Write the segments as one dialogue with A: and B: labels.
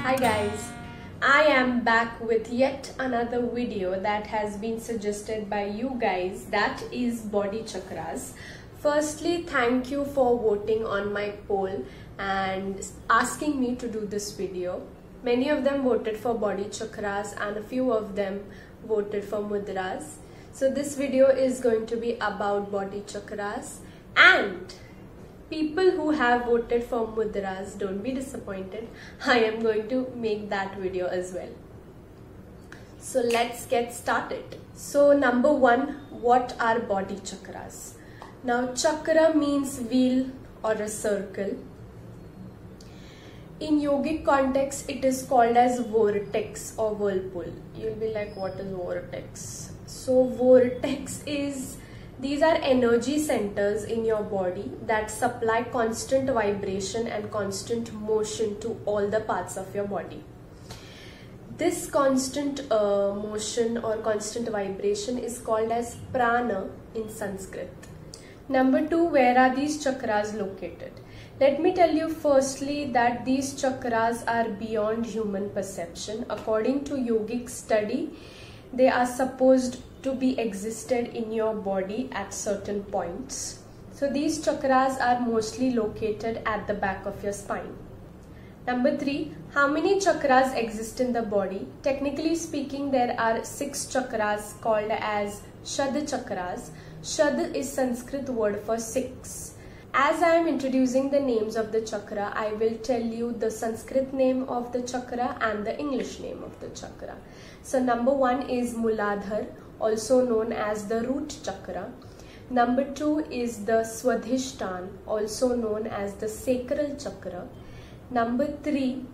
A: Hi guys, I am back with yet another video that has been suggested by you guys, that is body chakras. Firstly, thank you for voting on my poll and asking me to do this video. Many of them voted for body chakras and a few of them voted for mudras. So this video is going to be about body chakras, and people who have voted for mudras, don't be disappointed. I am going to make that video as well. So let's get started. So number one, what are body chakras? Now chakra means wheel or a circle. In yogic context, it is called as vortex or whirlpool. You'll be like, what is vortex? So vortex is, these are energy centers in your body that supply constant vibration and constant motion to all the parts of your body. This constant motion or constant vibration is called as prana in Sanskrit. Number two, where are these chakras located? Let me tell you firstly that these chakras are beyond human perception. According to yogic study, they are supposed to be existed in your body at certain points. So these chakras are mostly located at the back of your spine. Number three, how many chakras exist in the body? Technically speaking, there are 6 chakras called as Shad chakras. Shad is Sanskrit word for 6. As I am introducing the names of the chakra, I will tell you the Sanskrit name of the chakra and the English name of the chakra. So number 1 is Muladhar, also known as the root chakra. Number 2 is the Swadhishtan, also known as the sacral chakra. Number 3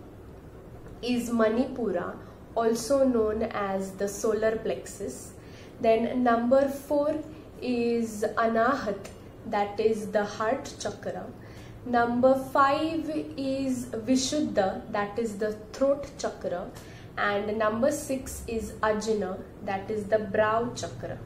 A: is Manipura, also known as the solar plexus. Then number 4 is Anahat, that is the heart chakra. Number 5 is Vishuddha, that is the throat chakra. And number 6 is Ajna, that is the brow chakra.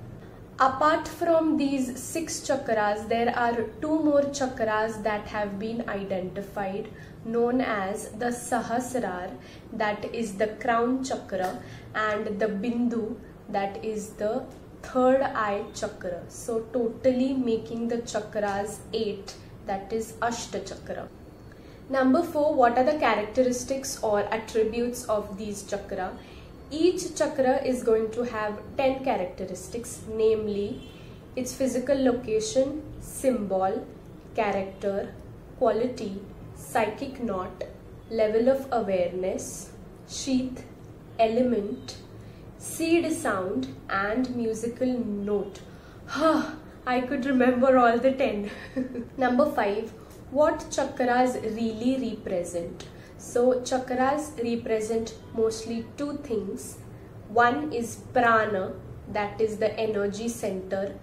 A: Apart from these 6 chakras, there are 2 more chakras that have been identified, known as the Sahasrar, that is the crown chakra, and the Bindu, that is the third eye chakra. So totally making the chakras 8, that is Ashta chakra. Number 4, what are the characteristics or attributes of these chakra? Each chakra is going to have 10 characteristics, namely its physical location, symbol, character, quality, psychic knot, level of awareness, sheath, element, seed sound, and musical note. I could remember all the 10. Number 5, what chakras really represent? So chakras represent mostly 2 things. One is prana, that is the energy center,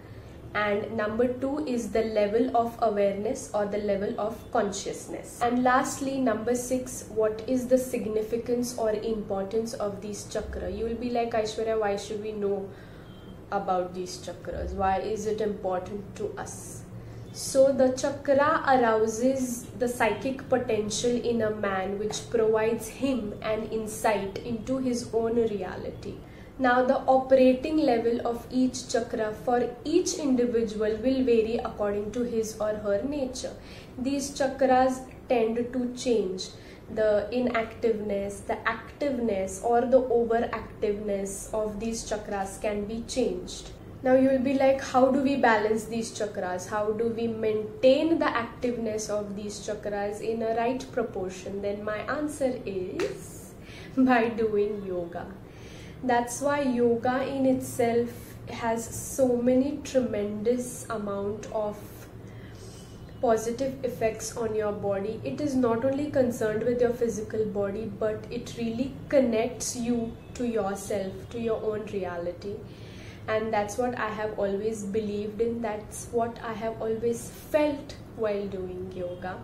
A: and number 2 is the level of awareness or the level of consciousness. And lastly, number 6, what is the significance or importance of these chakras? You will be like, Aishwarya, why should we know about these chakras? Why is it important to us? So the chakra arouses the psychic potential in a man, which provides him an insight into his own reality. Now the operating level of each chakra for each individual will vary according to his or her nature. These chakras tend to change. The inactiveness, the activeness, or the overactiveness of these chakras can be changed. Now you will be like, how do we balance these chakras? How do we maintain the activeness of these chakras in a right proportion? Then my answer is by doing yoga. That's why yoga in itself has so many tremendous amount of positive effects on your body. It is not only concerned with your physical body, but it really connects you to yourself, to your own reality. And that's what I have always believed in. That's what I have always felt while doing yoga.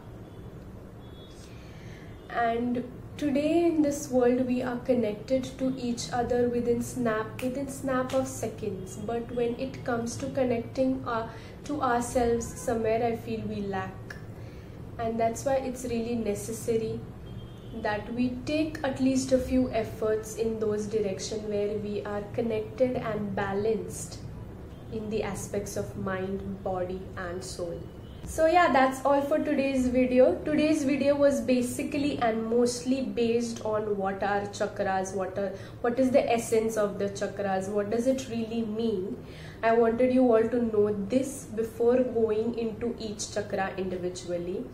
A: And today in this world, we are connected to each other within snap of seconds. But when it comes to connecting to ourselves, somewhere I feel we lack. And that's why it's really necessary that we take at least a few efforts in those directions where we are connected and balanced in the aspects of mind, body and soul. So yeah, that's all for today's video. Today's video was basically and mostly based on what are chakras, what is the essence of the chakras, what does it really mean. I wanted you all to know this before going into each chakra individually.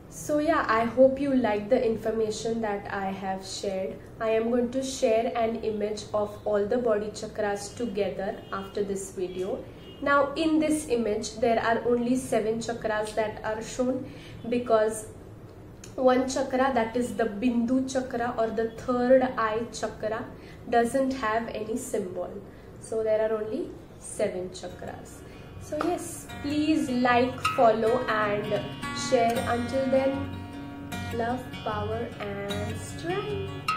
A: So yeah, I hope you like the information that I have shared. I am going to share an image of all the body chakras together after this video. Now in this image there are only 7 chakras that are shown, because one chakra, that is the Bindu chakra or the third eye chakra, doesn't have any symbol. So there are only 7 chakras. So yes, please like, follow and share. Until then, love, power and strength.